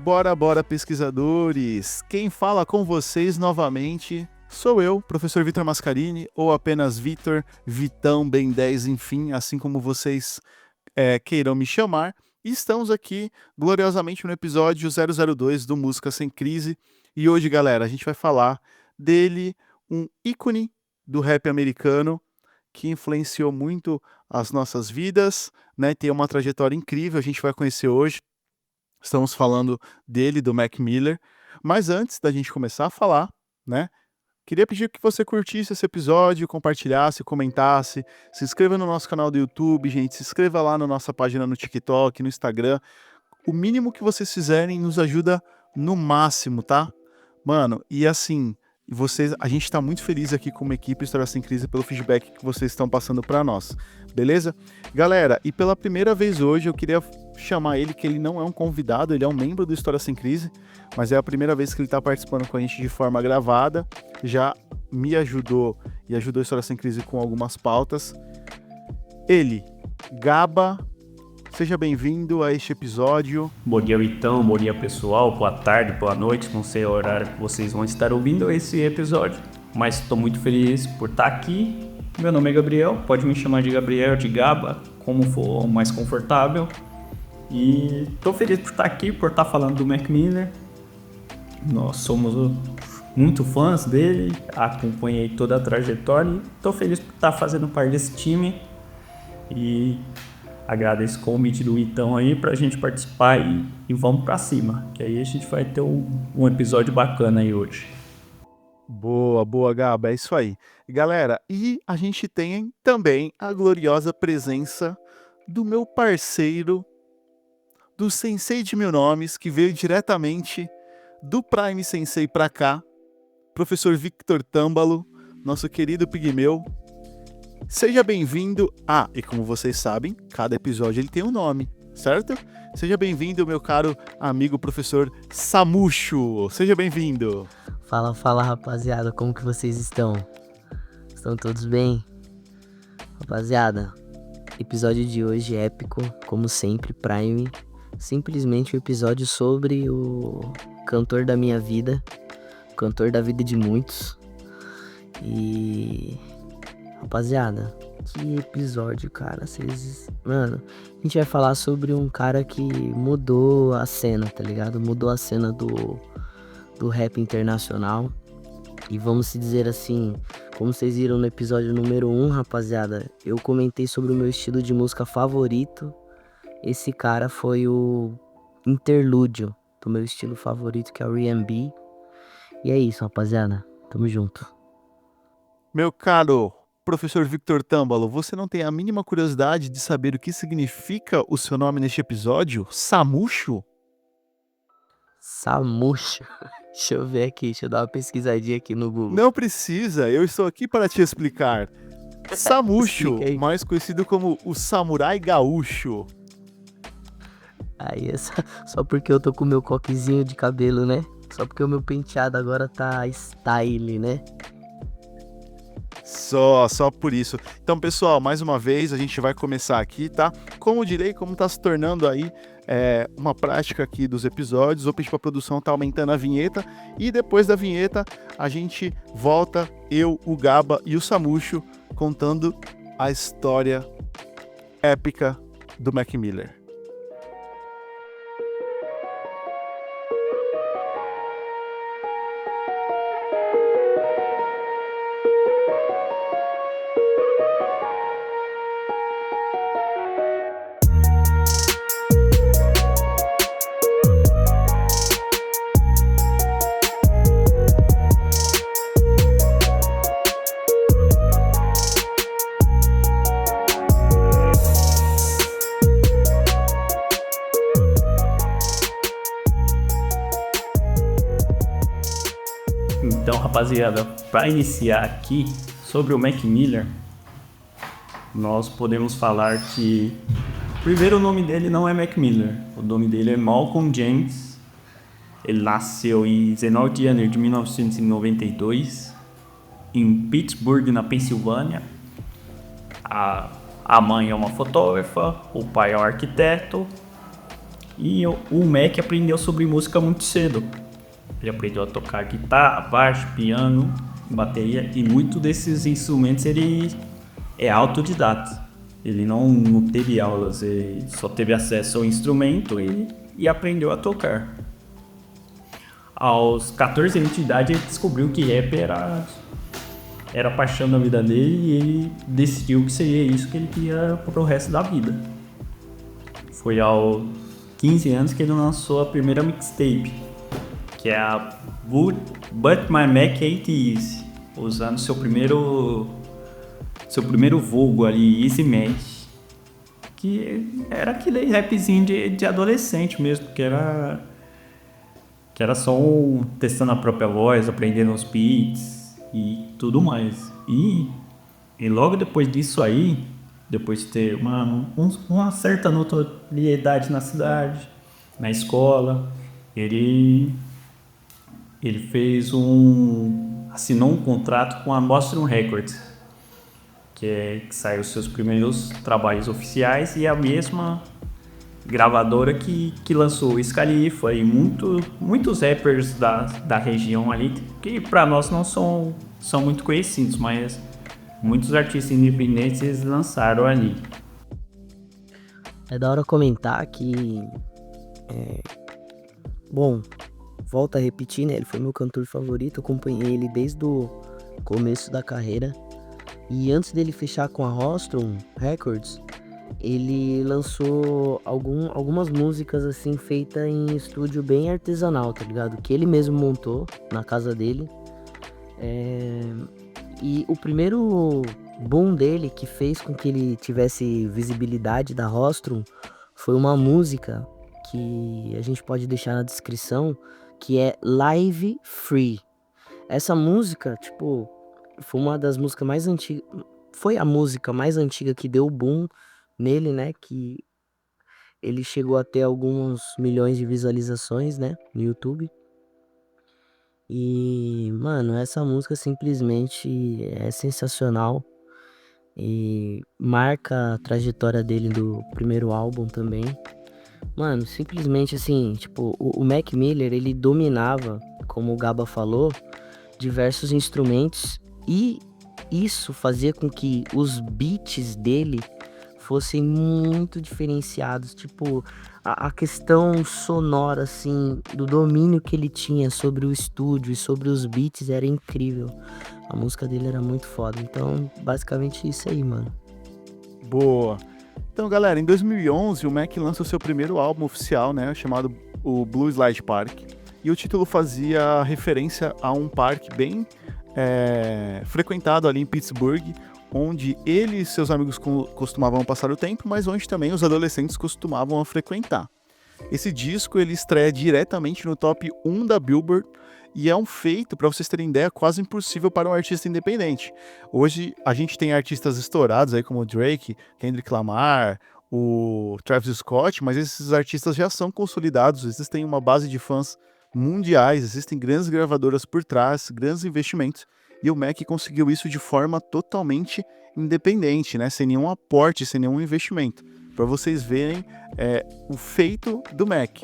Bora, bora, pesquisadores! Quem fala com vocês novamente sou eu, professor Vitor Mascarini, ou apenas Vitor, Vitão, Ben 10, enfim, assim como vocês queiram me chamar. E estamos aqui gloriosamente no episódio 002 do Música Sem Crise. E hoje, galera, a gente vai falar dele, um ícone do rap americano que influenciou muito as nossas vidas, né? Tem uma trajetória incrível, a gente vai conhecer hoje. Estamos falando dele, do Mac Miller. Mas antes da gente começar a falar, né? Queria pedir que você curtisse esse episódio, compartilhasse, comentasse, se inscreva no nosso canal do YouTube, gente, se inscreva lá na nossa página no TikTok, no Instagram. O mínimo que vocês fizerem nos ajuda no máximo, tá? Mano, e assim, a gente tá muito feliz aqui como equipe História Sem Crise pelo feedback que vocês estão passando para nós, beleza? Galera, e pela primeira vez hoje eu queria chamar ele, que ele não é um convidado, ele é um membro do História Sem Crise, mas é a primeira vez que ele tá participando com a gente de forma gravada, já me ajudou e ajudou a História Sem Crise com algumas pautas. Ele, Gaba, seja bem-vindo a este episódio. Bom dia, Vitão. Bom dia, pessoal. Boa tarde, boa noite. Não sei o horário que vocês vão estar ouvindo esse episódio, mas estou muito feliz por estar aqui. Meu nome é Gabriel. Pode me chamar de Gabriel, de Gaba, como for mais confortável. E estou feliz por estar aqui, por estar falando do Mac Miller. Nós somos muito fãs dele, acompanhei toda a trajetória e estou feliz por estar fazendo parte desse time. E agradeço o convite do Itão aí pra gente participar e vamos pra cima, que aí a gente vai ter um episódio bacana aí hoje. Boa, boa, Gaba, é isso aí. Galera, e a gente tem também a gloriosa presença do meu parceiro, do Sensei de Mil Nomes, que veio diretamente do Prime Sensei pra cá, professor Victor Tâmbalo, nosso querido pigmeu. Seja bem-vindo. E como vocês sabem, cada episódio ele tem um nome, certo? Seja bem-vindo, meu caro amigo professor Samucho. Seja bem-vindo. Fala, rapaziada. Como que vocês estão? Estão todos bem? Rapaziada, episódio de hoje é épico, como sempre, Prime. Simplesmente um episódio sobre o cantor da minha vida, o cantor da vida de muitos. E... rapaziada, que episódio, cara. Mano, a gente vai falar sobre um cara que mudou a cena, tá ligado? Mudou a cena do rap internacional. E vamos se dizer assim, como vocês viram no episódio número 1, rapaziada, eu comentei sobre o meu estilo de música favorito. Esse cara foi o interlúdio do meu estilo favorito, que é o R&B. E é isso, rapaziada. Tamo junto. Meu caro professor Victor Tâmbalo, você não tem a mínima curiosidade de saber o que significa o seu nome neste episódio? Samucho? Samucho. Deixa eu ver aqui, deixa eu dar uma pesquisadinha aqui no Google. Não precisa, eu estou aqui para te explicar. Samucho, mais conhecido como o Samurai Gaúcho. Aí, só porque eu tô com o meu coquezinho de cabelo, né? Só porque o meu penteado agora tá style, né? Só por isso. Então, pessoal, mais uma vez a gente vai começar aqui, tá? Como direi, como tá se tornando aí uma prática aqui dos episódios, vou pedir pra produção tá aumentando a vinheta e depois da vinheta a gente volta, eu, o Gaba e o Samucho, contando a história épica do Mac Miller. Então, rapaziada, para iniciar aqui sobre o Mac Miller, nós podemos falar que primeiro o nome dele não é Mac Miller, o nome dele é Malcolm James. Ele nasceu em 19 de janeiro de 1992 em Pittsburgh, na Pensilvânia. A mãe é uma fotógrafa, o pai é um arquiteto E o Mac aprendeu sobre música muito cedo. Ele aprendeu a tocar guitarra, baixo, piano, bateria, e muito desses instrumentos ele é autodidata. Ele não teve aulas, ele só teve acesso ao instrumento e aprendeu a tocar. Aos 14 anos de idade ele descobriu que rap era a paixão da vida dele e ele decidiu que seria isso que ele queria pro resto da vida. Foi aos 15 anos que ele lançou a primeira mixtape, que é a But My Mac Ain't Easy, usando seu primeiro vulgo ali, Easy Mac, que era aquele rapzinho de adolescente mesmo, que era só testando a própria voz, aprendendo os beats e tudo mais. E logo depois disso aí, depois de ter uma certa notoriedade na cidade, na escola, ele assinou um contrato com a Boston Records, que saiu seus primeiros trabalhos oficiais, e a mesma gravadora que lançou o Wiz Khalifa e muitos rappers da região ali, que para nós não são muito conhecidos, mas muitos artistas independentes eles lançaram ali. É da hora comentar que, bom, volto a repetir, né? Ele foi meu cantor favorito, eu acompanhei ele desde o começo da carreira. E antes dele fechar com a Rostrum Records, ele lançou algumas músicas assim feitas em estúdio bem artesanal, tá ligado? Que ele mesmo montou na casa dele. E o primeiro boom dele, que fez com que ele tivesse visibilidade da Rostrum, foi uma música que a gente pode deixar na descrição, que é Live Free. Essa música, tipo, foi uma das músicas mais antigas, foi a música mais antiga que deu boom nele, né, que ele chegou a ter alguns milhões de visualizações, né, no YouTube. E, mano, essa música simplesmente é sensacional e marca a trajetória dele do primeiro álbum também. Mano, simplesmente assim, tipo, o Mac Miller, ele dominava, como o Gaba falou, diversos instrumentos, e isso fazia com que os beats dele fossem muito diferenciados. Tipo, a questão sonora, assim, do domínio que ele tinha sobre o estúdio e sobre os beats era incrível. A música dele era muito foda. Então, basicamente isso aí, mano. Boa. Então, galera, em 2011 o Mac lança o seu primeiro álbum oficial, né, chamado o Blue Slide Park. E o título fazia referência a um parque bem frequentado ali em Pittsburgh, onde ele e seus amigos costumavam passar o tempo, mas onde também os adolescentes costumavam frequentar. Esse disco ele estreia diretamente no top 1 da Billboard, e é um feito, para vocês terem ideia, quase impossível para um artista independente. Hoje a gente tem artistas estourados aí como o Drake, Kendrick Lamar, o Travis Scott, mas esses artistas já são consolidados, existem uma base de fãs mundiais, existem grandes gravadoras por trás, grandes investimentos, e o Mac conseguiu isso de forma totalmente independente, né? Sem nenhum aporte, sem nenhum investimento, para vocês verem o feito do Mac.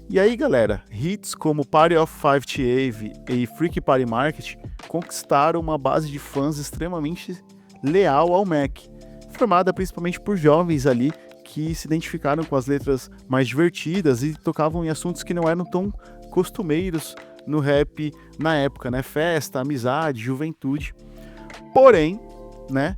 E aí, galera, hits como Party of 5TAV e Freaky Party Market conquistaram uma base de fãs extremamente leal ao Mac, formada principalmente por jovens ali que se identificaram com as letras mais divertidas e tocavam em assuntos que não eram tão costumeiros no rap na época, né? Festa, amizade, juventude. Porém, né?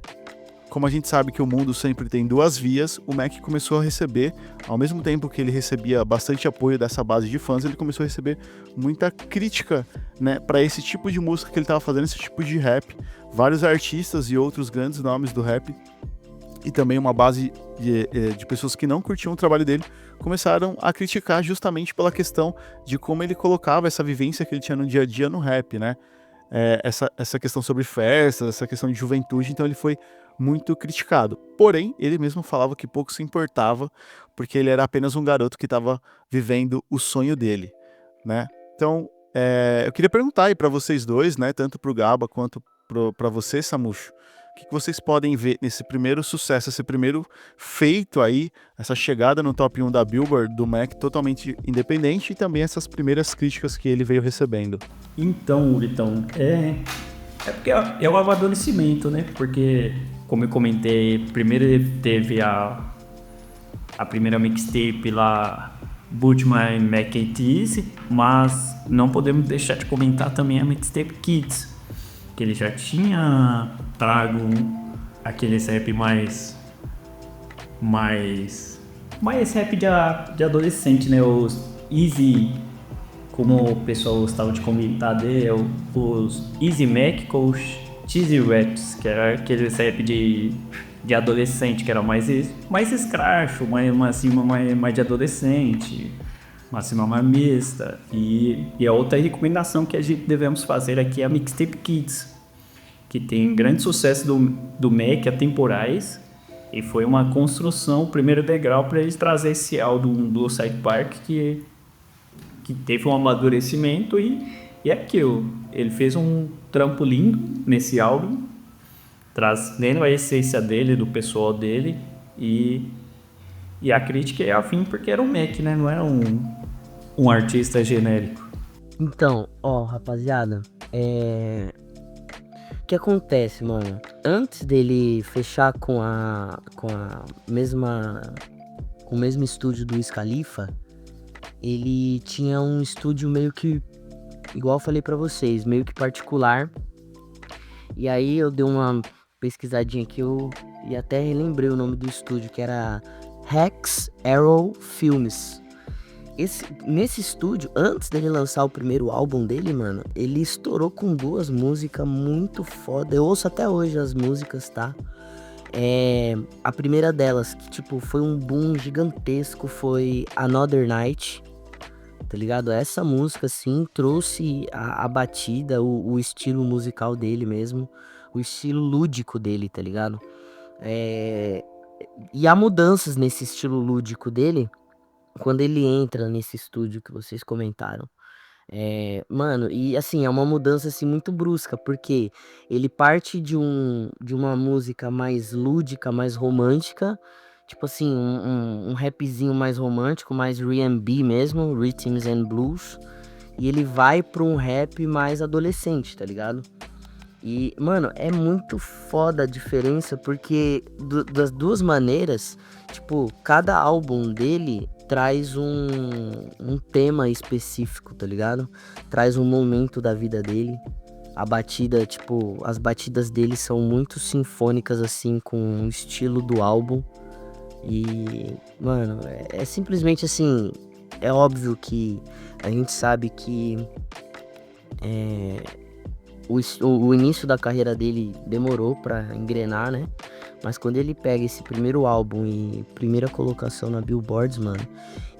Como a gente sabe que o mundo sempre tem duas vias, o Mac começou a receber, ao mesmo tempo que ele recebia bastante apoio dessa base de fãs, ele começou a receber muita crítica, né, para esse tipo de música que ele estava fazendo, esse tipo de rap. Vários artistas e outros grandes nomes do rap, e também uma base de pessoas que não curtiam o trabalho dele, começaram a criticar justamente pela questão de como ele colocava essa vivência que ele tinha no dia a dia no rap, né? Essa questão sobre festas, essa questão de juventude, então ele foi muito criticado. Porém, ele mesmo falava que pouco se importava, porque ele era apenas um garoto que estava vivendo o sonho dele, né? Então, eu queria perguntar aí para vocês dois, né, tanto pro Gaba quanto para você, Samucho, O que vocês podem ver nesse primeiro sucesso, esse primeiro feito aí, essa chegada no top 1 da Billboard do Mac totalmente independente e também essas primeiras críticas que ele veio recebendo? Então, Vitão, é porque é o amadurecimento, né? Porque, como eu comentei, primeiro teve a primeira mixtape lá, Boot My Mac Ain't Easy, mas não podemos deixar de comentar também a mixtape Kids, que ele já tinha trago aquele rap mais rap de adolescente, né? Os Easy, como o pessoal gostava de comentar dele, os Easy Mac com os Cheesy Raps, que era aquele rap de adolescente, que era mais escracho, mais de adolescente, uma cima mais mista. E a outra recomendação que a gente devemos fazer aqui é a Mixtape Kids, que tem grande sucesso do Mac, atemporais, e foi uma construção, o primeiro degrau para eles trazer esse álbum do Side Park que teve um amadurecimento e é aquilo. Ele fez um trampo lindo nesse álbum, trazendo a essência dele, do pessoal dele, e a crítica é afim porque era um Mac, né? Não era um artista genérico. Então, rapaziada, o que acontece, mano? Antes dele fechar com o mesmo estúdio do Wiz Khalifa, ele tinha um estúdio meio que, igual eu falei pra vocês, meio que particular. E aí eu dei uma pesquisadinha aqui, e até relembrei o nome do estúdio, que era Hex Arrow Films. Nesse estúdio, antes dele lançar o primeiro álbum dele, mano, ele estourou com 2 músicas muito foda. Eu ouço até hoje as músicas, tá? A primeira delas, que tipo, foi um boom gigantesco, foi Another Night, tá ligado? Essa música, assim, trouxe a batida, o estilo musical dele mesmo, o estilo lúdico dele, tá ligado? E há mudanças nesse estilo lúdico dele quando ele entra nesse estúdio que vocês comentaram. Mano, e assim, é uma mudança assim muito brusca, porque ele parte de uma música mais lúdica, mais romântica, tipo assim, um rapzinho mais romântico, mais R&B mesmo, Rhythms and Blues, e ele vai pra um rap mais adolescente, tá ligado? E, mano, é muito foda a diferença, porque das duas maneiras, tipo, cada álbum dele traz um tema específico, tá ligado? Traz um momento da vida dele. A batida, tipo, as batidas dele são muito sinfônicas, assim, com o estilo do álbum. E, mano, é simplesmente assim, é óbvio que a gente sabe que o início da carreira dele demorou pra engrenar, né? Mas quando ele pega esse primeiro álbum e primeira colocação na Billboard, mano,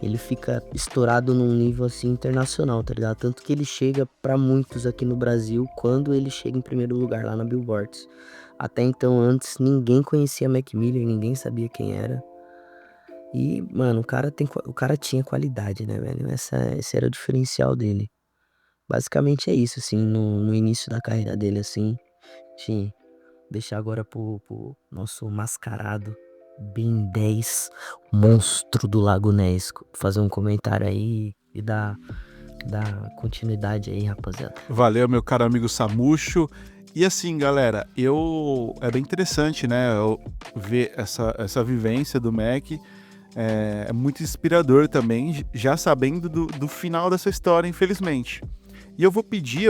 ele fica estourado num nível assim internacional, tá ligado? Tanto que ele chega pra muitos aqui no Brasil quando ele chega em primeiro lugar lá na Billboard. Até então, antes, ninguém conhecia Mac Miller, ninguém sabia quem era. E, mano, o cara tinha qualidade, né, velho? Esse era o diferencial dele. Basicamente é isso, assim, no início da carreira dele, assim. Deixa deixar agora pro nosso mascarado Ben 10, monstro do Lago Ness, fazer um comentário aí e dar continuidade aí, rapaziada. Valeu, meu caro amigo Samucho. E assim, galera, é bem interessante, né, eu ver essa vivência do Mac. É muito inspirador também, já sabendo do final dessa história, infelizmente. E eu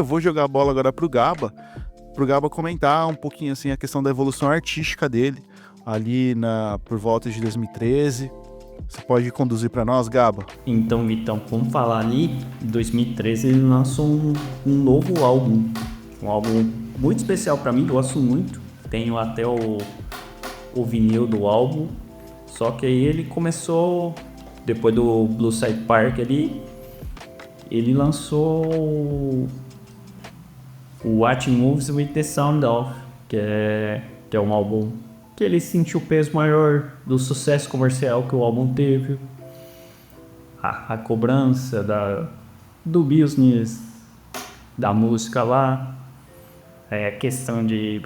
vou jogar a bola agora pro Gaba comentar um pouquinho assim a questão da evolução artística dele, ali por volta de 2013. Você pode conduzir para nós, Gaba? Então, Vitão, vamos falar ali, em 2013 ele lançou um novo álbum, um álbum muito especial para mim, gosto muito, tenho até o vinil do álbum, só que aí ele começou, depois do Blue Side Park ali, ele lançou o What Moves With The Sound Off, que é um álbum que ele sentiu o peso maior do sucesso comercial que o álbum teve, a cobrança do business, da música lá, a questão de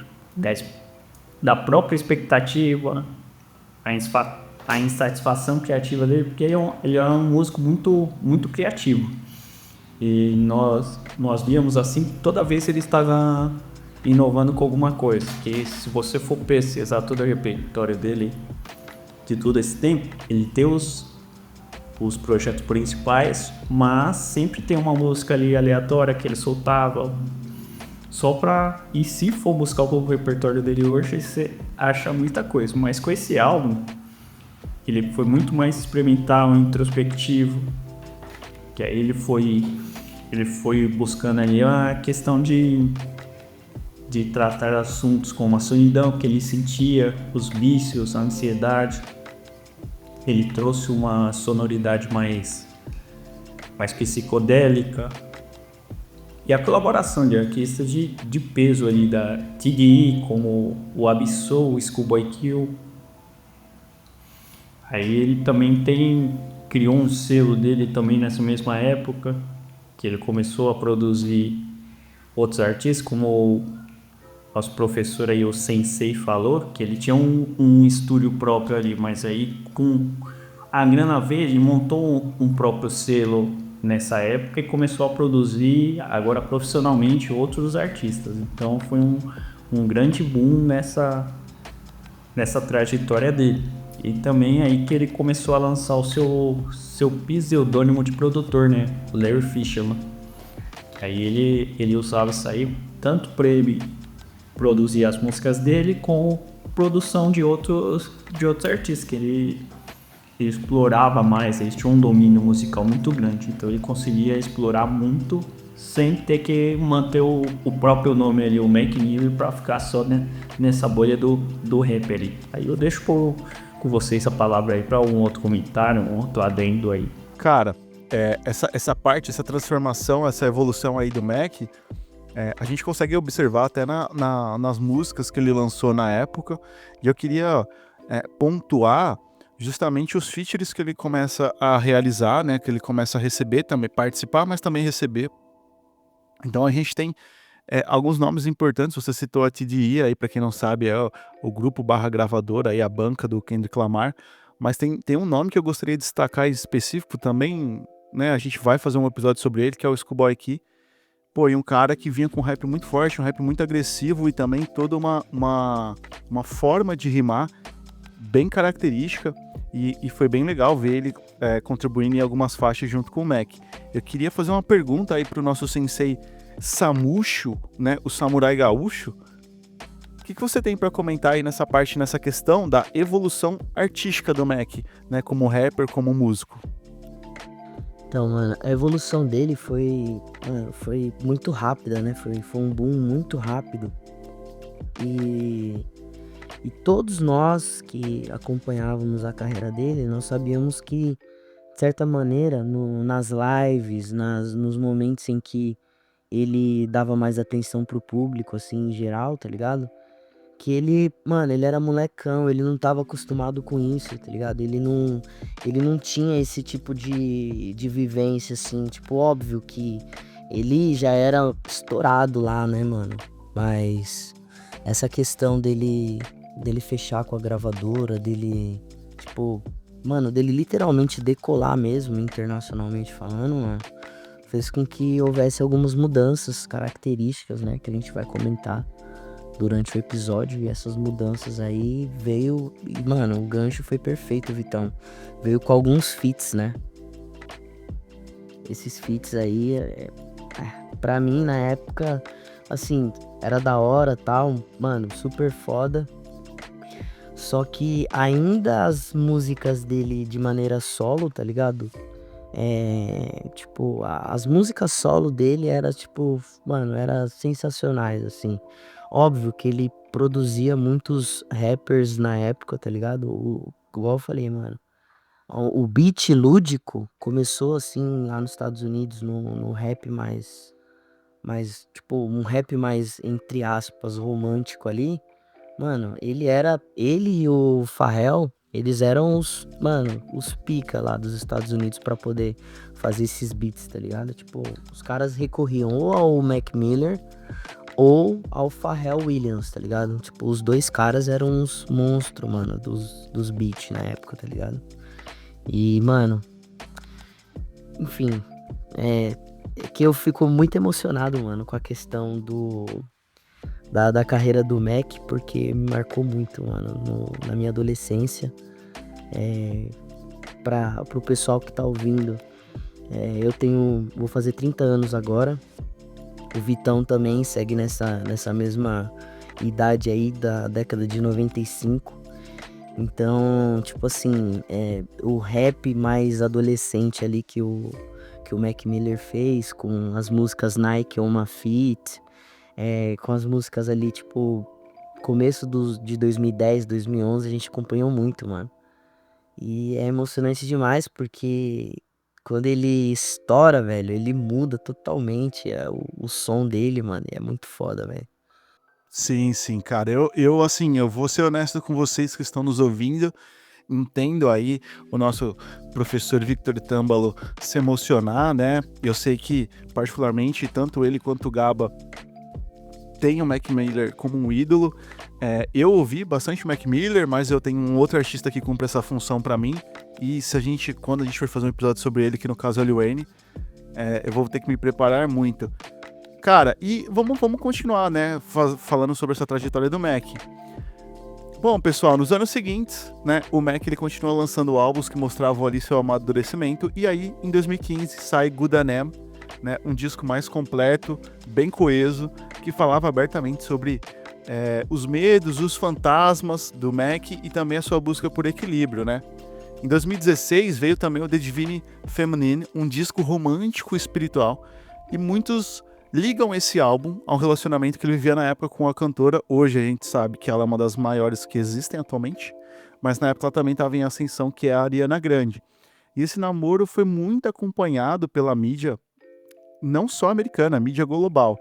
da própria expectativa, a insatisfação criativa dele, porque ele é um músico muito, muito criativo. E nós víamos assim que toda vez ele estava inovando com alguma coisa. Que se você for pesquisar todo o repertório dele de todo esse tempo, ele tem os projetos principais, mas sempre tem uma música ali aleatória que ele soltava só pra... E se for buscar o repertório dele hoje, você acha muita coisa. Mas com esse álbum, ele foi muito mais experimental, introspectivo, que aí ele foi buscando ali a questão de tratar assuntos como a solidão que ele sentia, os vícios, a ansiedade. Ele trouxe uma sonoridade mais psicodélica. E a colaboração de artistas de peso ali da TDE, como o Ab-Soul, o Schoolboy Q. Aí ele também criou um selo dele também nessa mesma época, que ele começou a produzir outros artistas, como o nosso professor aí, o Sensei, falou, que ele tinha um estúdio próprio ali, mas aí com a grana veio, ele montou um próprio selo nessa época e começou a produzir agora profissionalmente outros artistas. Então foi um grande boom nessa trajetória dele. E também aí que ele começou a lançar o seu pseudônimo de produtor, né? Larry Fisherman. Aí ele usava isso aí tanto para ele produzir as músicas dele com produção de outros artistas que ele explorava mais. Ele tinha um domínio musical muito grande, então ele conseguia explorar muito sem ter que manter o próprio nome ali, o Mac Miller, para ficar só nessa bolha do rap ali. Aí eu deixo com vocês a palavra aí para um outro comentário, um outro adendo aí. Cara, essa parte, essa transformação, essa evolução aí do Mac, a gente consegue observar até nas músicas que ele lançou na época, e eu queria pontuar justamente os features que ele começa a realizar, né, que ele começa a receber também, participar, mas também receber. Então a gente tem alguns nomes importantes. Você citou a TDE aí, para quem não sabe, é o grupo / gravadora, aí, a banca do Kendrick Lamar, mas tem um nome que eu gostaria de destacar em específico também, né, a gente vai fazer um episódio sobre ele, que é o Schoolboy Q. Pô, e um cara que vinha com um rap muito forte, um rap muito agressivo e também toda uma forma de rimar bem característica, e foi bem legal ver ele contribuindo em algumas faixas junto com o Mac. Eu queria fazer uma pergunta aí pro nosso sensei Samusho, né, o samurai gaúcho. O que você tem para comentar aí nessa parte, nessa questão da evolução artística do Mac, né, como rapper, como músico? Então, mano, a evolução dele foi muito rápida, né? Foi um boom muito rápido. E todos nós que acompanhávamos a carreira dele, nós sabíamos que, de certa maneira, nas lives, nos momentos em que ele dava mais atenção pro público, assim, em geral, tá ligado? Que ele era molecão, ele não tava acostumado com isso, tá ligado? Ele não tinha esse tipo de vivência, assim, tipo, óbvio que ele já era estourado lá, né, mano? Mas essa questão dele fechar com a gravadora, dele literalmente decolar mesmo, internacionalmente falando, mano, fez com que houvesse algumas mudanças características, né, que a gente vai comentar durante o episódio, e essas mudanças aí veio, e, mano, o gancho foi perfeito, Vitão. Veio com alguns feats, né? Esses feats aí, pra mim, na época, assim, era da hora, tal, mano, super foda. Só que ainda as músicas dele de maneira solo, tá ligado? As músicas solo dele era, era sensacionais, assim. Óbvio que ele produzia muitos rappers na época, tá ligado? Igual eu falei, mano. O beat lúdico começou assim lá nos Estados Unidos, no rap mais, um rap mais, entre aspas, romântico ali. Mano, ele e o Pharrell, eles eram os pica lá dos Estados Unidos pra poder fazer esses beats, tá ligado? Tipo, os caras recorriam ou ao Mac Miller ou ao Pharrell Williams, tá ligado? Tipo, os dois caras eram uns monstros, mano, dos beats na época, tá ligado? E, mano, enfim, é que eu fico muito emocionado, mano, com a questão da carreira do Mac, porque me marcou muito, mano, na minha adolescência. Pro pessoal que tá ouvindo, vou fazer 30 anos agora. O Vitão também segue nessa mesma idade aí da década de 95. Então, tipo assim, o rap mais adolescente ali que o Mac Miller fez, com as músicas Nike On My Feet, com as músicas ali, tipo, começo de 2010, 2011, a gente acompanhou muito, mano. E é emocionante demais, porque quando ele estoura, velho, ele muda totalmente o som dele, mano, e é muito foda, velho. Sim, sim, cara. Eu, assim, eu vou ser honesto com vocês que estão nos ouvindo. Entendo aí o nosso professor Victor Tâmbalo se emocionar, né? Eu sei que, particularmente, tanto ele quanto o Gaba tem o Mac Miller como um ídolo. Eu ouvi bastante o Mac Miller, mas eu tenho um outro artista que cumpre essa função pra mim. E quando a gente for fazer um episódio sobre ele, que no caso é o Lil Wayne, eu vou ter que me preparar muito. Cara, e vamos continuar, né, falando sobre essa trajetória do Mac. Bom, pessoal, nos anos seguintes, né, o Mac ele continuou lançando álbuns que mostravam ali seu amadurecimento, e aí, em 2015, sai Good and Am, né, um disco mais completo, bem coeso, que falava abertamente sobre os medos, os fantasmas do Mac e também a sua busca por equilíbrio, né. Em 2016 veio também o The Divine Feminine, um disco romântico e espiritual, e muitos ligam esse álbum ao relacionamento que ele vivia na época com a cantora. Hoje a gente sabe que ela é uma das maiores que existem atualmente, mas na época ela também estava em ascensão, que é a Ariana Grande. E esse namoro foi muito acompanhado pela mídia, não só americana, a mídia global.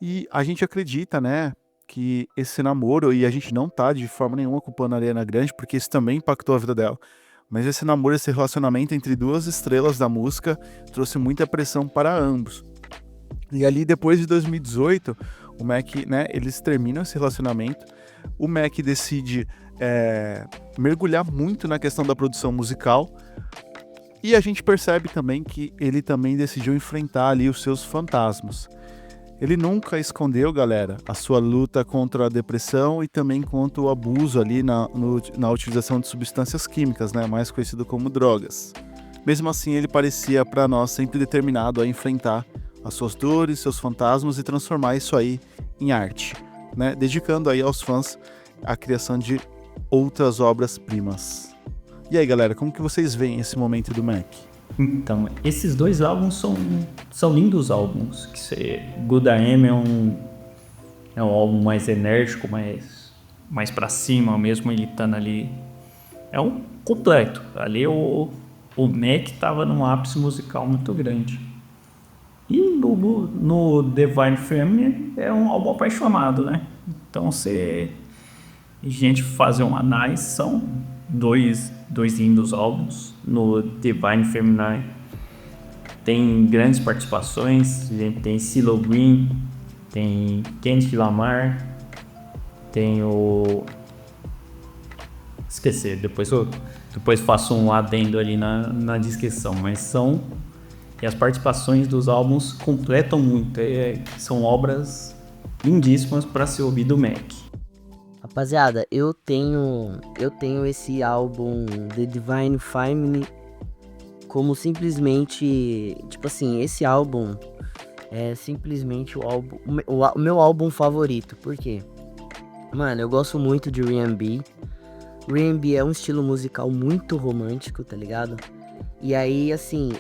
E a gente acredita, né, que esse namoro, e a gente não tá de forma nenhuma culpando a Ariana Grande, porque isso também impactou a vida dela, mas esse namoro, esse relacionamento entre duas estrelas da música trouxe muita pressão para ambos. E ali, depois de 2018, o Mac, né, eles terminam esse relacionamento. O Mac decide mergulhar muito na questão da produção musical. E a gente percebe também que ele também decidiu enfrentar ali os seus fantasmas. Ele nunca escondeu, galera, a sua luta contra a depressão e também contra o abuso ali na utilização de substâncias químicas, né, mais conhecido como drogas. Mesmo assim, ele parecia para nós sempre determinado a enfrentar as suas dores, seus fantasmas e transformar isso aí em arte, né? Dedicando aí aos fãs a criação de outras obras-primas. E aí, galera, como que vocês veem esse momento do Mac? Então, esses dois álbuns são lindos álbuns. Good AM é um álbum mais enérgico, mais pra cima, mesmo ele estando ali. É um completo. Ali o Mac tava num ápice musical muito grande. E no Divine Feminine é um álbum apaixonado, né? Então, gente fazer uma análise, são dois lindos álbuns. No Divine Feminine tem grandes participações, a gente tem CeeLo Green, tem Kendrick Lamar, tem o... Esqueci, depois faço um adendo ali na descrição, mas e as participações dos álbuns completam muito, são obras lindíssimas para ser ouvido do Mac. Rapaziada, eu tenho esse álbum The Divine Feminine como simplesmente, tipo assim, esse álbum é simplesmente o meu álbum favorito. Por quê? Mano, eu gosto muito de R&B. R&B é um estilo musical muito romântico, tá ligado? E aí, assim,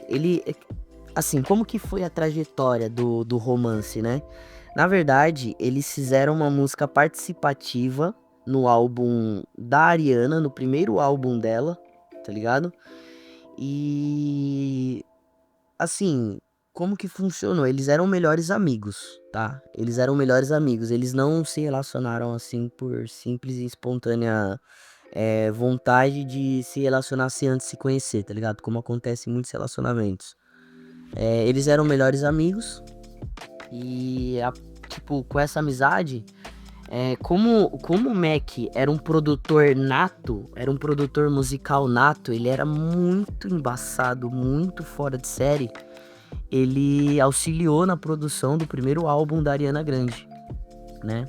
como que foi a trajetória do romance, né? Na verdade, eles fizeram uma música participativa no álbum da Ariana, no primeiro álbum dela, tá ligado? E... assim, como que funcionou? Eles eram melhores amigos, tá? Eles eram melhores amigos. Eles não se relacionaram assim por simples e espontânea vontade de se relacionar sem antes se conhecer, tá ligado? Como acontece em muitos relacionamentos. Eles eram melhores amigos e tipo, com essa amizade, como o Mac era um produtor nato, era um produtor musical nato, ele era muito embaçado, muito fora de série. Ele auxiliou na produção do primeiro álbum da Ariana Grande, né?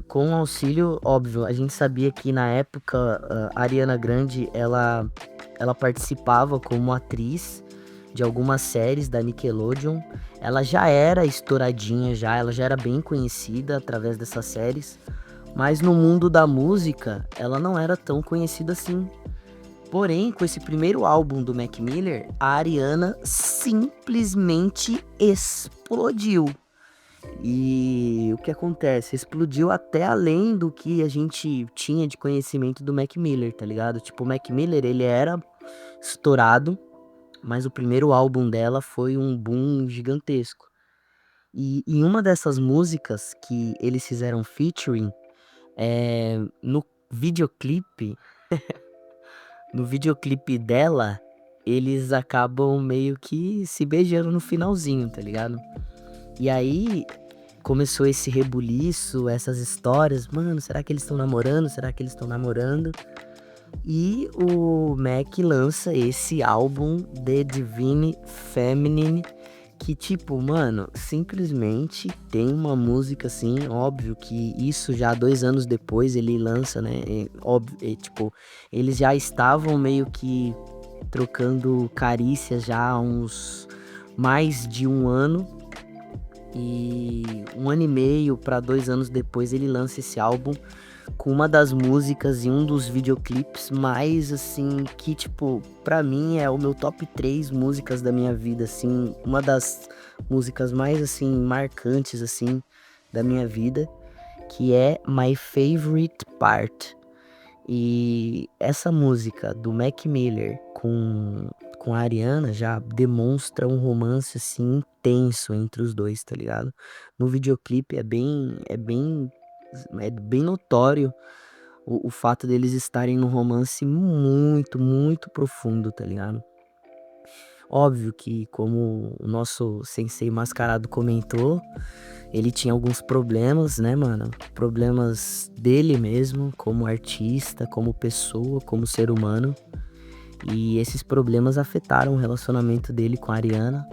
Com o auxílio, óbvio, a gente sabia que na época a Ariana Grande, ela participava como atriz de algumas séries da Nickelodeon. Ela já era estouradinha, ela já era bem conhecida através dessas séries, mas no mundo da música ela não era tão conhecida assim. Porém, com esse primeiro álbum do Mac Miller, a Ariana simplesmente explodiu. E o que acontece? Explodiu até além do que a gente tinha de conhecimento do Mac Miller, tá ligado? Tipo, o Mac Miller, ele era estourado, mas o primeiro álbum dela foi um boom gigantesco. E em uma dessas músicas que eles fizeram featuring, no videoclipe, no videoclipe dela, eles acabam meio que se beijando no finalzinho, tá ligado? E aí começou esse rebuliço, essas histórias. Mano, será que eles estão namorando? Será que eles estão namorando? E o Mac lança esse álbum, The Divine Feminine, que tipo, mano, simplesmente tem uma música assim, óbvio que isso já 2 anos depois ele lança, né? Tipo, eles já estavam meio que trocando carícias já há uns mais de 1 ano. E 1 ano e meio para 2 anos depois ele lança esse álbum com uma das músicas e um dos videoclipes mais, assim, que, tipo, pra mim é o meu top 3 músicas da minha vida, assim, uma das músicas mais, assim, marcantes, assim, da minha vida, que é My Favorite Part. E essa música do Mac Miller com a Ariana já demonstra um romance, assim, intenso entre os dois, tá ligado? No videoclipe é bem notório o fato deles estarem num romance muito, muito profundo, tá ligado? Óbvio que, como o nosso sensei mascarado comentou, ele tinha alguns problemas, né, mano? Problemas dele mesmo, como artista, como pessoa, como ser humano. E esses problemas afetaram o relacionamento dele com a Ariana.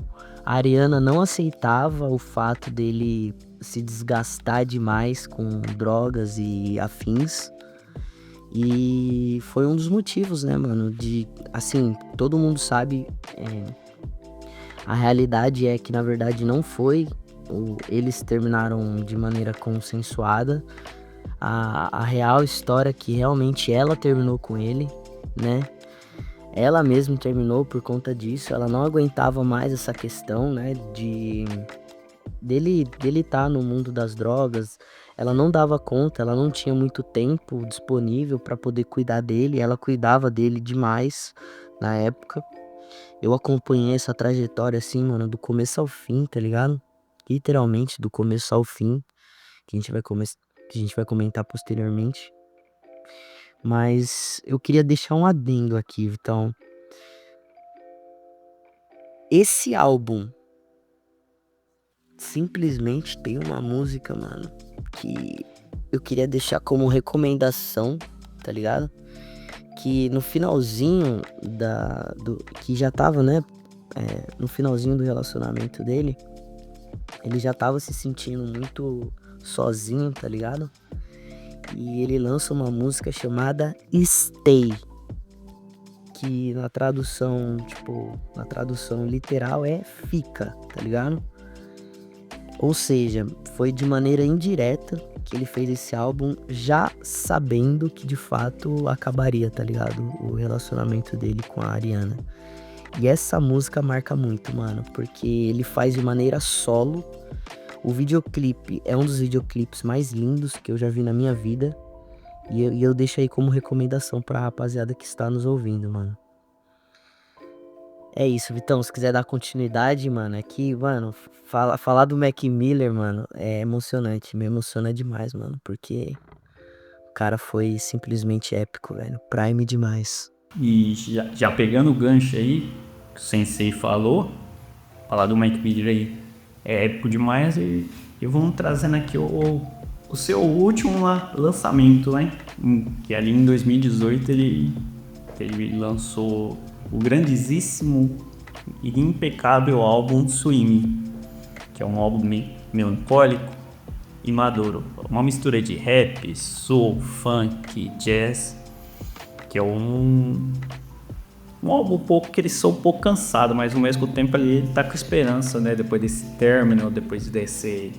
A Ariana não aceitava o fato dele se desgastar demais com drogas e afins. E foi um dos motivos, né, mano, assim, todo mundo sabe, a realidade é que, na verdade, não foi, eles terminaram de maneira consensuada, a real história é que realmente ela terminou com ele, né, ela mesma terminou por conta disso, ela não aguentava mais essa questão, né, dele tá no mundo das drogas. Ela não dava conta, ela não tinha muito tempo disponível para poder cuidar dele, ela cuidava dele demais na época. Eu acompanhei essa trajetória assim, mano, do começo ao fim, tá ligado? Literalmente do começo ao fim, que a gente vai comentar posteriormente. Mas eu queria deixar um adendo aqui, então. Esse álbum simplesmente tem uma música, mano, que eu queria deixar como recomendação, tá ligado? Que no finalzinho que já tava, né, no finalzinho do relacionamento dele, ele já tava se sentindo muito sozinho, tá ligado? E ele lança uma música chamada Stay, que na tradução literal é fica, tá ligado? Ou seja, foi de maneira indireta que ele fez esse álbum já sabendo que de fato acabaria, tá ligado? O relacionamento dele com a Ariana. E essa música marca muito, mano, porque ele faz de maneira solo. O videoclipe é um dos videoclipes mais lindos que eu já vi na minha vida. E eu deixo aí como recomendação pra rapaziada que está nos ouvindo, mano. É isso, Vitão, se quiser dar continuidade, mano, é que, mano, falar do Mac Miller, mano, é emocionante, me emociona demais, mano, porque o cara foi simplesmente épico, velho, prime demais. E já pegando o gancho aí, que o Sensei falou, falar do Mac Miller aí é épico demais e E vamos trazendo aqui o seu último lançamento, né? Que ali em 2018 ele lançou o grandíssimo e impecável álbum Swim, que é um álbum melancólico e maduro. Uma mistura de rap, soul, funk, jazz, que é um álbum que ele soa um pouco cansado, mas ao mesmo tempo ele tá com esperança, né? Depois desse término, depois desse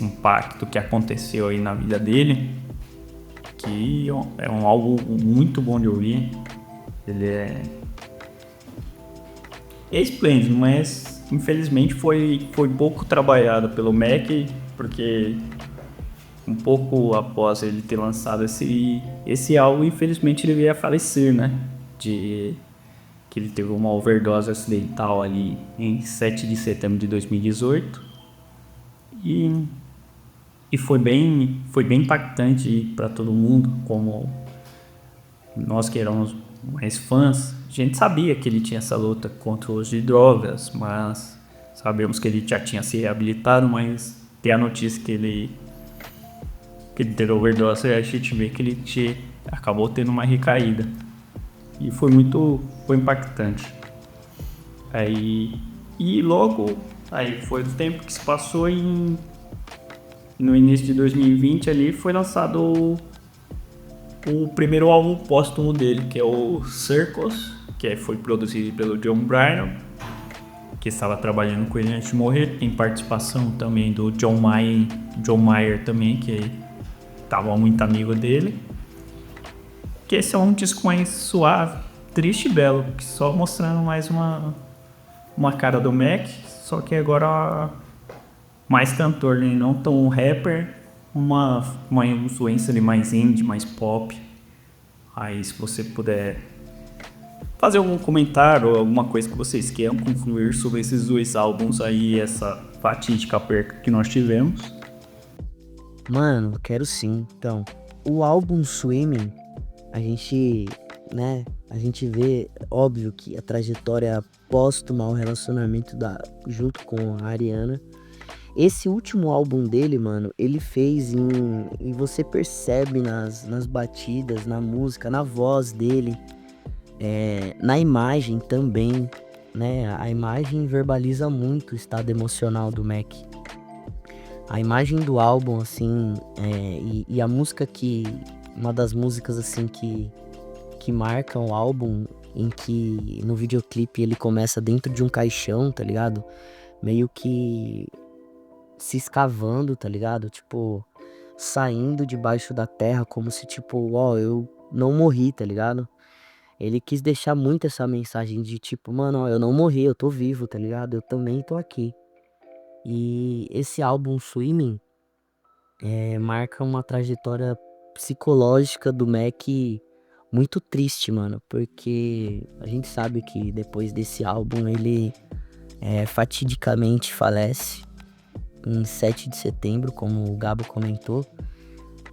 impacto que aconteceu aí na vida dele, que é um álbum muito bom de ouvir. Ele é esplêndido, mas infelizmente foi pouco trabalhado pelo Mac, porque um pouco após ele ter lançado esse álbum, infelizmente ele veio a falecer, né? Que ele teve uma overdose acidental ali em 7 de setembro de 2018 e foi bem impactante para todo mundo, como nós que éramos mais fãs. A gente sabia que ele tinha essa luta contra o uso de drogas, mas sabemos que ele já tinha se reabilitado, mas ter a notícia que ele teve overdose, a gente vê que ele acabou tendo uma recaída. E foi impactante. E logo, foi o tempo que se passou no início de 2020 ali, foi lançado o primeiro álbum póstumo dele, que é o Circles, que foi produzido pelo Jon Brion, que estava trabalhando com ele antes de morrer. Tem participação também do John Mayer também, que estava muito amigo dele. Que esse é um disco mais suave, triste e belo, que só mostrando mais uma cara do Mac, só que agora mais cantor, né? Não tão rapper, uma influência ali mais indie, mais pop. Aí se você puder fazer algum comentário ou alguma coisa que vocês queiram concluir sobre esses dois álbuns aí, essa fatídica perca que nós tivemos. Mano, quero sim. Então, o álbum Swimming, a gente vê, óbvio, que a trajetória póstuma ao relacionamento junto com a Ariana. Esse último álbum dele, mano, ele fez e você percebe nas batidas, na música, na voz dele, na imagem também, né? A imagem verbaliza muito o estado emocional do Mac. A imagem do álbum, assim, e a música uma das músicas, assim, que marca o álbum, em que no videoclipe ele começa dentro de um caixão, tá ligado? Meio que se escavando, tá ligado? Tipo, saindo debaixo da terra, como se tipo, eu não morri, tá ligado? Ele quis deixar muito essa mensagem de tipo, mano, eu não morri, eu tô vivo, tá ligado? Eu também tô aqui. E esse álbum Swimming marca uma trajetória psicológica do Mac muito triste, mano, porque a gente sabe que depois desse álbum ele fatidicamente falece em 7 de setembro, como o Gabo comentou.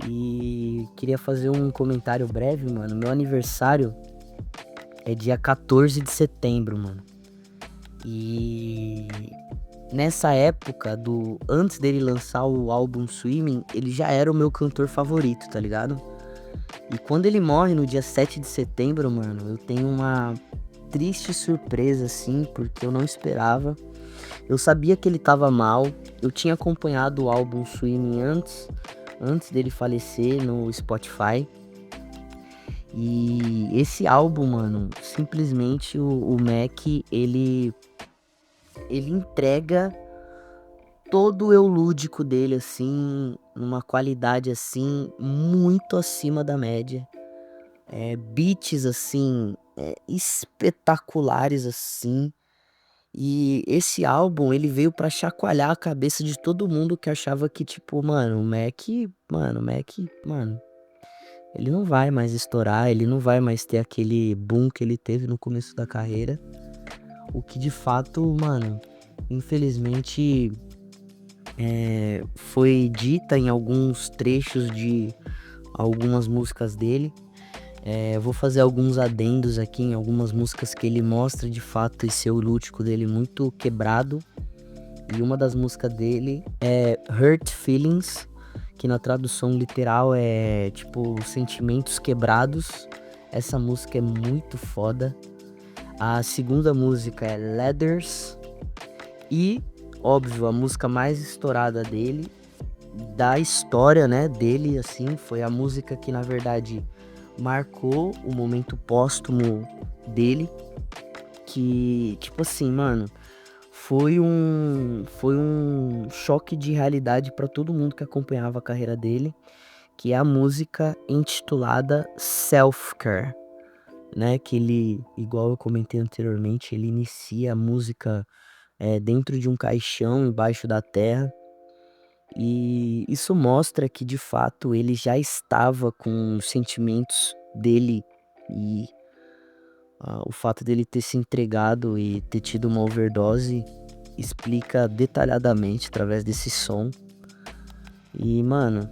E queria fazer um comentário breve, mano. Meu aniversário é dia 14 de setembro, mano. E nessa época, antes dele lançar o álbum Swimming, ele já era o meu cantor favorito, tá ligado? E quando ele morre no dia 7 de setembro, mano, eu tenho uma triste surpresa, assim, porque eu não esperava. Eu sabia que ele tava mal, eu tinha acompanhado o álbum Swimming antes dele falecer no Spotify. E esse álbum, mano, simplesmente o Mac, ele entrega todo o eu lúdico dele, assim, numa qualidade, assim, muito acima da média. Beats, assim, espetaculares, assim. E esse álbum, ele veio pra chacoalhar a cabeça de todo mundo que achava que, tipo, mano, o Mac, ele não vai mais estourar, ele não vai mais ter aquele boom que ele teve no começo da carreira. O que de fato, mano, infelizmente foi dita em alguns trechos de algumas músicas dele. Vou fazer alguns adendos aqui em algumas músicas que ele mostra de fato esse eu lúdico dele muito quebrado. E uma das músicas dele é Hurt Feelings, que na tradução literal é tipo sentimentos quebrados. Essa música é muito foda. A segunda música é Leathers. E, óbvio, a música mais estourada dele, da história, né, dele, assim, foi a música que, na verdade, marcou o momento póstumo dele. Que, tipo assim, mano, foi um choque de realidade pra todo mundo que acompanhava a carreira dele, que é a música intitulada Self Care, né, que ele, igual eu comentei anteriormente, ele inicia a música dentro de um caixão embaixo da terra, e isso mostra que de fato ele já estava com os sentimentos dele, e o fato dele ter se entregado e ter tido uma overdose explica detalhadamente através desse som. E, mano,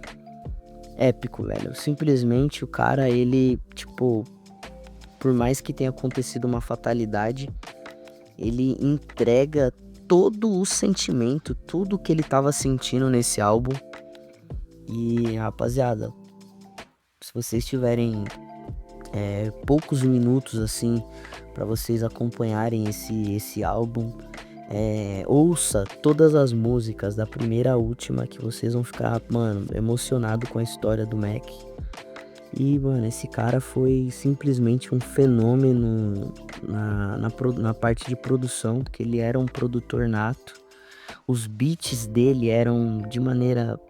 épico, velho. Simplesmente o cara, ele, tipo, por mais que tenha acontecido uma fatalidade, ele entrega todo o sentimento, tudo que ele tava sentindo nesse álbum. E, rapaziada, se vocês tiverem poucos minutos, assim, pra vocês acompanharem esse álbum, ouça todas as músicas da primeira à última, que vocês vão ficar, mano, emocionado com a história do Mac. E, mano, esse cara foi simplesmente um fenômeno na parte de produção, porque ele era um produtor nato. Os beats dele eram de maneira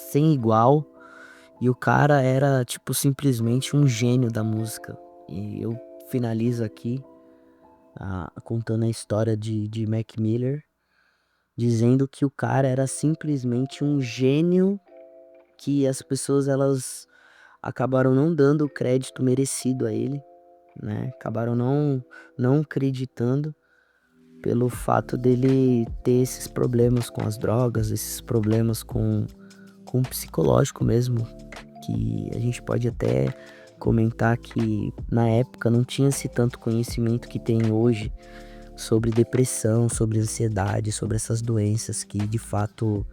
sem igual. E o cara era, tipo, simplesmente um gênio da música. E eu finalizo aqui contando a história de Mac Miller, dizendo que o cara era simplesmente um gênio, que as pessoas, elas acabaram não dando o crédito merecido a ele, né? Acabaram não acreditando pelo fato dele ter esses problemas com as drogas, esses problemas com o psicológico mesmo, que a gente pode até comentar que na época não tinha-se tanto conhecimento que tem hoje sobre depressão, sobre ansiedade, sobre essas doenças que de fato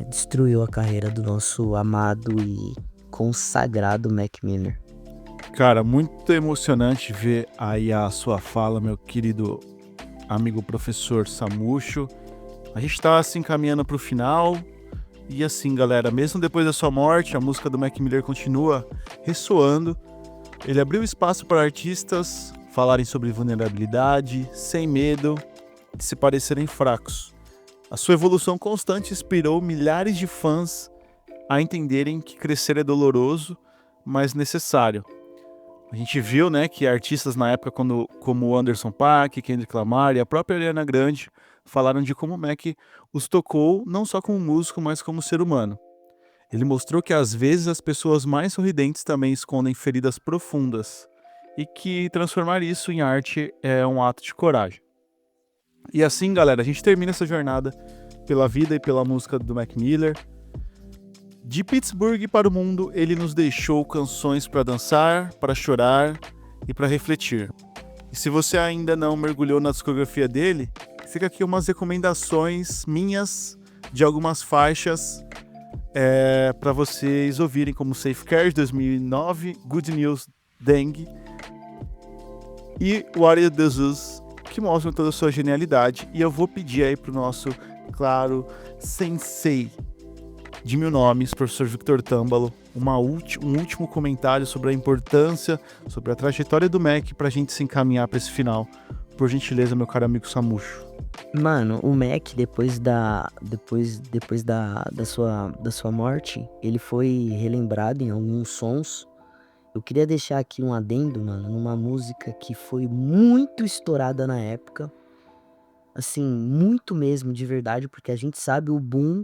destruiu a carreira do nosso amado e consagrado Mac Miller. Cara, muito emocionante ver aí a sua fala, meu querido amigo professor Samucho. A gente tá se encaminhando pro final. E assim, galera, mesmo depois da sua morte, a música do Mac Miller continua ressoando. Ele abriu espaço para artistas falarem sobre vulnerabilidade, sem medo de se parecerem fracos. A sua evolução constante inspirou milhares de fãs a entenderem que crescer é doloroso, mas necessário. A gente viu, né, que artistas na época como Anderson .Paak, Kendrick Lamar e a própria Ariana Grande falaram de como o Mac os tocou não só como músico, mas como ser humano. Ele mostrou que às vezes as pessoas mais sorridentes também escondem feridas profundas e que transformar isso em arte é um ato de coragem. E assim, galera, a gente termina essa jornada pela vida e pela música do Mac Miller. De Pittsburgh para o mundo, ele nos deixou canções para dançar, para chorar e para refletir. E se você ainda não mergulhou na discografia dele, fica aqui umas recomendações minhas de algumas faixas para vocês ouvirem, como Safe Care de 2009, Good News Dengue e What It Does, que mostram toda a sua genialidade. E eu vou pedir aí pro nosso, claro, sensei de mil nomes, professor Victor Tambalo, um último comentário sobre a importância, sobre a trajetória do Mac, pra gente se encaminhar pra esse final. Por gentileza, meu caro amigo Samucho. Mano, o Mac, depois da sua morte, ele foi relembrado em alguns sons. Eu queria deixar aqui um adendo, mano, numa música que foi muito estourada na época. Assim, muito mesmo, de verdade, porque a gente sabe o boom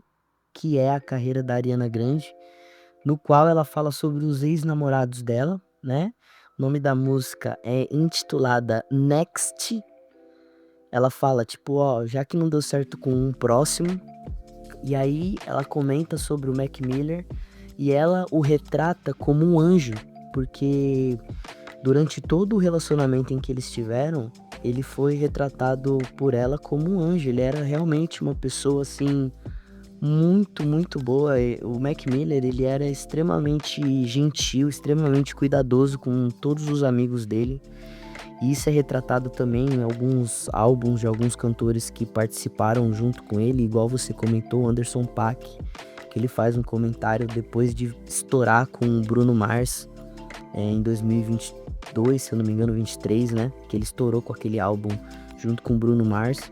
que é a carreira da Ariana Grande, no qual ela fala sobre os ex-namorados dela, né? O nome da música é intitulada Next. Ela fala, tipo, ó, já que não deu certo com um próximo. E aí ela comenta sobre o Mac Miller e ela o retrata como um anjo, porque durante todo o relacionamento em que eles tiveram, ele foi retratado por ela como um anjo. Ele era realmente uma pessoa, assim, muito, muito boa. O Mac Miller, ele era extremamente gentil, extremamente cuidadoso com todos os amigos dele. E isso é retratado também em alguns álbuns de alguns cantores que participaram junto com ele, igual você comentou, o Anderson .Paak, que ele faz um comentário depois de estourar com o Bruno Mars em 2022, se eu não me engano, 23, né? Que ele estourou com aquele álbum junto com o Bruno Mars.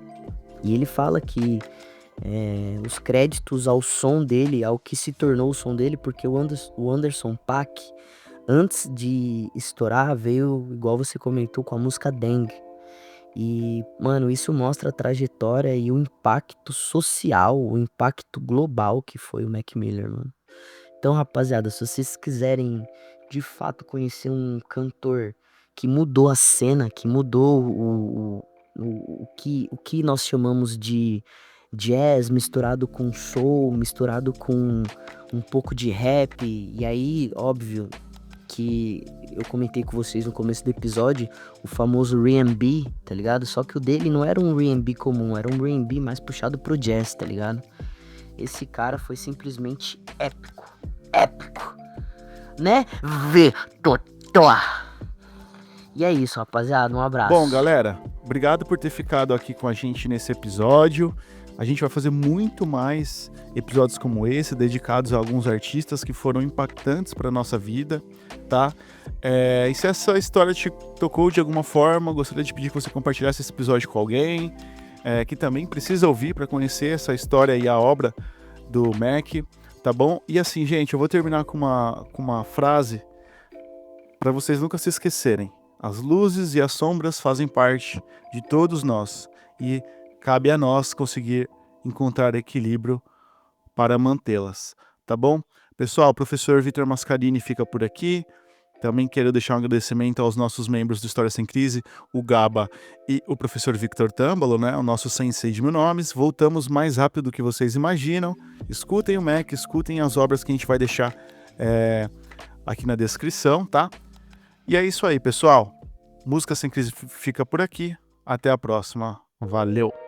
E ele fala que os créditos ao som dele, ao que se tornou o som dele, porque o Anderson .Paak, antes de estourar, veio, igual você comentou, com a música Dengue. E, mano, isso mostra a trajetória e o impacto social, o impacto global que foi o Mac Miller, mano. Então, rapaziada, se vocês quiserem de fato conhecer um cantor que mudou a cena, que mudou o que nós chamamos de jazz misturado com soul, misturado com um pouco de rap, e aí, óbvio, que eu comentei com vocês no começo do episódio, o famoso R&B, tá ligado? Só que o dele não era um R&B comum, era um R&B mais puxado pro jazz, tá ligado? Esse cara foi simplesmente épico, né? Vitor. E é isso, rapaziada, um abraço. Bom, galera, obrigado por ter ficado aqui com a gente nesse episódio. A gente vai fazer muito mais episódios como esse, dedicados a alguns artistas que foram impactantes para nossa vida, tá? E se essa história te tocou de alguma forma, gostaria de pedir que você compartilhasse esse episódio com alguém que também precisa ouvir para conhecer essa história e a obra do Mac, tá bom? E assim, gente, eu vou terminar com uma frase para vocês nunca se esquecerem. As luzes e as sombras fazem parte de todos nós e cabe a nós conseguir encontrar equilíbrio para mantê-las, tá bom? Pessoal, o professor Vitor Mascarini fica por aqui. Também quero deixar um agradecimento aos nossos membros do História Sem Crise, o Gaba e o professor Victor Tambalo, né? O nosso sensei de mil nomes. Voltamos mais rápido do que vocês imaginam. Escutem o Mac, escutem as obras que a gente vai deixar aqui na descrição, tá? E é isso aí, pessoal. Música Sem Crise fica por aqui. Até a próxima. Valeu!